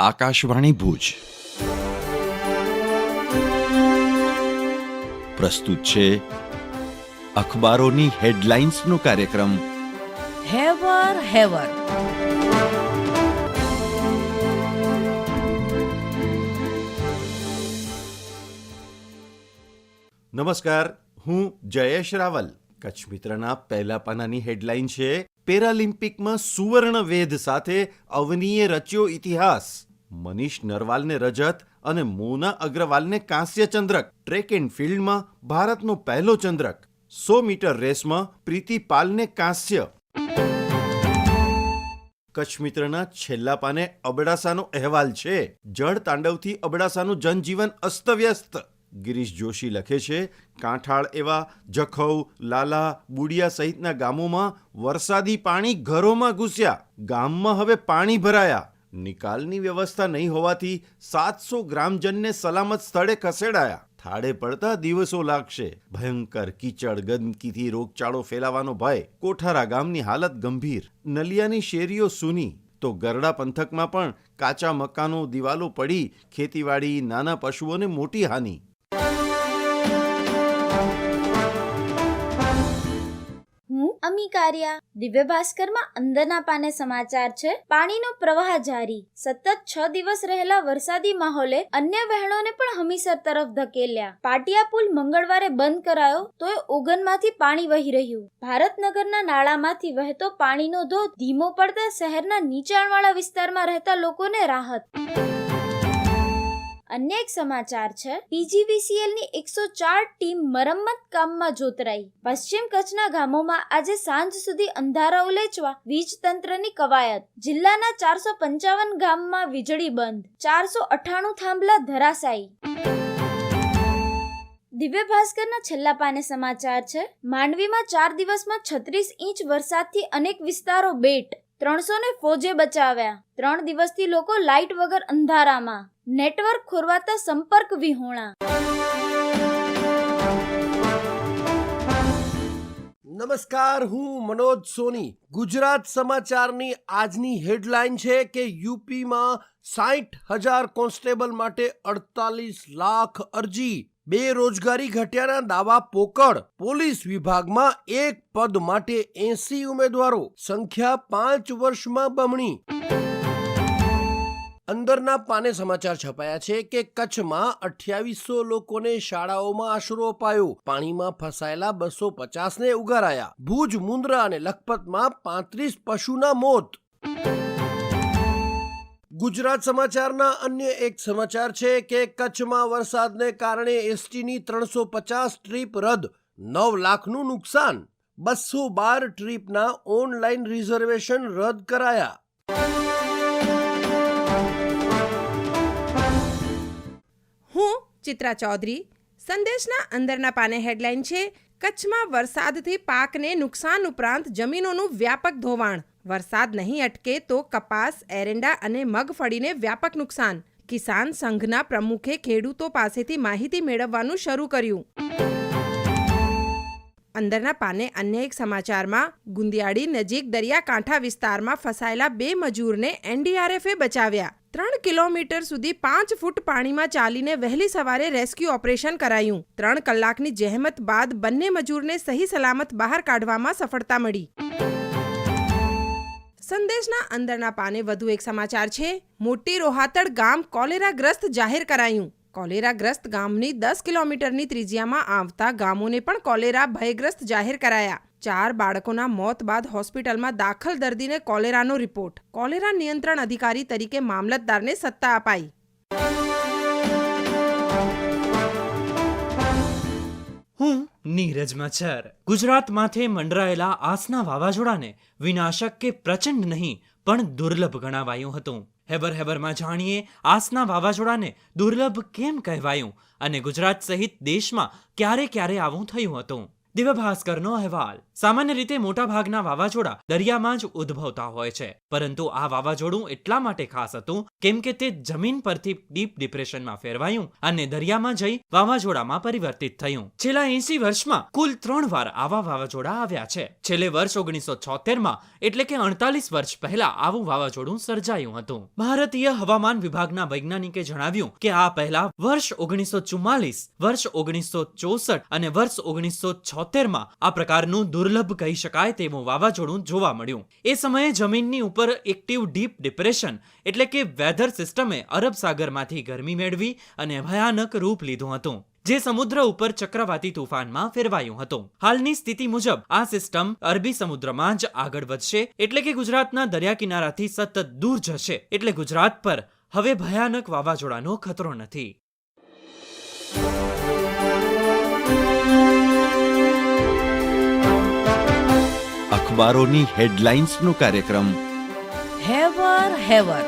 આકાશવાણી ભુજ પ્રસ્તુત છે અખબારોની હેડલાઇન્સનો કાર્યક્રમ હેવર હેવર. નમસ્કાર, હું જયેશ રાવલ. કચ્છ મિત્રના પહેલા પાનાની હેડલાઇન છે, પેરાલિમ્પિકમાં સુવર્ણ વેધ સાથે અવનીએ રચ્યો ઇતિહાસ. મનીષ નરવાલને રજત અને મોના અગ્રવાલને કાંસ્ય ચંદ્રક. ટ્રેક એન્ડ ફિલ્ડમાં ભારતનો પહેલો ચંદ્રક. 100 મીટર રેસમાં પ્રીતિ પાલને કાંસ્ય. કચ્છ મિત્રના છેલ્લા પાને અબડાસાનો અહેવાલ છે. જળ તાંડવથી અબડાસાનું જનજીવન અસ્તવ્યસ્ત. ગિરીશ જોશી લખે છે, કાંઠાળ એવા જખૌ, લાલા, બુડિયા સહિતના ગામોમાં વરસાદી પાણી ઘરોમાં ઘૂસ્યા. ગામમાં હવે પાણી ભરાયા. નિકાલની વ્યવસ્થા નહીં હોવાથી 700 ગ્રામજનને સલામત સ્થળે ખસેડાયા. થાળે પડતા દિવસો લાગશે. ભયંકર કીચડ, ગંદકીથી રોગચાળો ફેલાવાનો ભય. કોઠારા ગામની હાલત ગંભીર. નલિયાની શેરીઓ સૂની તો ગરડા પંથકમાં પણ કાચા મકાનો, દિવાલો પડી ખેતીવાડી, નાના પશુઓને મોટી હાનિ. અમિકાર્યા. દિવ્ય ભાસ્કરમાં અંદરના પાને સમાચાર છે, પાણીનો પ્રવાહ જારી. સતત 6 દિવસ રહેલા વરસાદી માહોલે અન્ય વહેણોને પણ હમીસર તરફ ધકેલ્યા. પાટિયા પુલ મંગળવારે બંધ કરાયો તોય ઓગનમાંથી પાણી વહી રહ્યું. ભારતનગરના નાળામાંથી વહેતો પાણીનો ધોધ ધીમો પડતા શહેરના નીચાણવાળા વિસ્તારમાં રહેતા લોકોને રાહત. અન્ય એક સમાચાર છે, PGVCL ની 104 ટીમ મરમ્મત કામમાં જોતરાઈ. પશ્ચિમ કચ્છના ગામોમાં આજે સાંજ સુધી અંધારા ઉલેચવા વીજ તંત્રની કવાયત. જિલ્લાના 455 ગામમાં વીજળી બંધ. 498 થાંભલા ધરાશાયી. દિવ્ય ભાસ્કરના છેલ્લા પાને સમાચાર છે, માંડવીમાં 4 દિવસમાં 36 ઇંચ વરસાદથી અનેક વિસ્તારો બેટ. 300 ને ફોજે બચાવ્યા. 3 દિવસથી લોકો લાઇટ વગર અંધારામાં. નેટવર્ક ખોરવાતા સંપર્ક વિહોણા. નમસ્કાર, હું મનોજ સોની. ગુજરાત સમાચારની આજની હેડલાઇન છે કે યુપીમાં 60,000 કોન્સ્ટેબલ માટે 48 લાખ અરજી. બેરોજગારી ઘટ્યાના દાવા પોકળ. પોલીસ વિભાગમાં એક પદ માટે 80 ઉમેદવારો. સંખ્યા 5 વર્ષમાં બમણી. અંદરના પાને સમાચાર છપાયા છે કે કચ્છમાં 2800 લોકોને શાળાઓમાં આશરો અપાયો. પાણીમાં ફસાયેલા 250 ને ઉગારાયા. ભુજ, મુન્દ્રા અને લખપતમાં 35 પશુના મોત. ગુજરાત સમાચારના અન્ય એક સમાચાર છે કે કચ્છમાં વરસાદને કારણે એસટીની 350 ટ્રીપ રદ. 9 લાખનું નુકસાન. 212 ટ્રીપના ઓનલાઈન રિઝર્વેશન રદ કરાયા. હું ચિત્રા ચૌધરી. સંદેશના અંદરના પાને હેડલાઇન છે, કચ્છમાં વરસાદથી પાકને નુકસાન ઉપરાંત જમીનોનું વ્યાપક ધોવાણ. વરસાદ નહીં અટકે તો કપાસ, એરંડા અને મગફળીને વ્યાપક નુકસાન. કિસાન સંઘના પ્રમુખે ખેડૂતો પાસેથી માહિતી મેળવવાનું શરૂ કર્યું. અંદરના પાને અન્ય એક સમાચારમાં, ગુંદિયાળી નજીક દરિયાકાંઠા વિસ્તારમાં ફસાયેલા 2 મજૂરને NDRFે બચાવ્યા. 3 કિલોમીટર સુધી 5 ફૂટ પાણીમાં ચાલીને વહેલી સવારે રેસ્ક્યુ ઓપરેશન કરાયું. 3 કલાકની જહેમત બાદ બંને મજૂરને સહી સલામત બહાર કાઢવામાં સફળતા મળી. સંદેશના અંદરના પાને વધુ એક સમાચાર છે, મોટી રોહાતડ ગામ કોલેરાગ્રસ્ત જાહેર કરાયું. કોલેરાગ્રસ્ત ગામની 10 કિલોમીટરની ત્રિજ્યામાં આવતા ગામોને પણ કોલેરા ભયગ્રસ્ત જાહેર કરાયા. 4 બાળકોના મોત બાદ હોસ્પિટલમાં દાખલ દર્દીને કોલેરાનો રિપોર્ટ. કોલેરા નિયંત્રણ અધિકારી તરીકે મામલતદારને સત્તા અપાઈ. હું નીરજ મચ્છર. ગુજરાત માથે મંડરાયેલા આસના વાવાઝોડાને વિનાશક કે પ્રચંડ નહીં પણ દુર્લભ ગણાવાયું હતું. હેબરમાં જાણીએ આસના વાવાઝોડાને દુર્લભ કેમ કહેવાયું અને ગુજરાત સહિત દેશમાં ક્યારે આવું થયું હતું. દિવ્ય ભાસ્કરનો અહેવાલ. સામાન્ય રીતે મોટા ભાગના વાવાઝોડા દરિયામાં જ ઉદ્ભવતા હોય છે, પરંતુ આ વાવાઝોડું એટલા માટે ખાસ હતું કેમ કે તે જમીન પરથી ડીપ ડિપ્રેશનમાં ફેરવાયું અને દરિયામાં જઈ વાવાઝોડામાં પરિવર્તિત થયું. છેલ્લા 80 વર્ષમાં કુલ 3 વાર આવા વાવાઝોડા આવ્યા છે. છેલ્લે વર્ષ 1976માં એટલે કે 48 વર્ષ પહેલા આવું વાવાઝોડું સર્જાયું હતું. ભારતીય હવામાન વિભાગના વૈજ્ઞાનિકે જણાવ્યું કે આ પહેલા વર્ષ 1944, વર્ષ 1964 અને વર્ષ 1976માં આ પ્રકારનું દુર્લભ કહી શકાય તેવું વાવાઝોડું જોવા મળ્યું. એ સમયે જમીનની ઉપર એક્ટિવ ડીપ ડિપ્રેશન એટલે કે વેધર સિસ્ટમે અરબ સાગરમાંથી ગરમી મેળવી અને ભયાનક રૂપ લીધું હતું, જે સમુદ્ર ઉપર ચક્રવાતી તોફાનમાં ફેરવાયું હતું. હાલની સ્થિતિ મુજબ આ સિસ્ટમ અરબી સમુદ્રમાં જ આગળ વધશે એટલે કે ગુજરાતના દરિયા કિનારાથી સતત દૂર જશે એટલે ગુજરાત પર હવે ભયાનક વાવાઝોડાનો ખતરો નથી. અખબારોની હેડલાઇન્સનો કાર્યક્રમ હેવર હેવર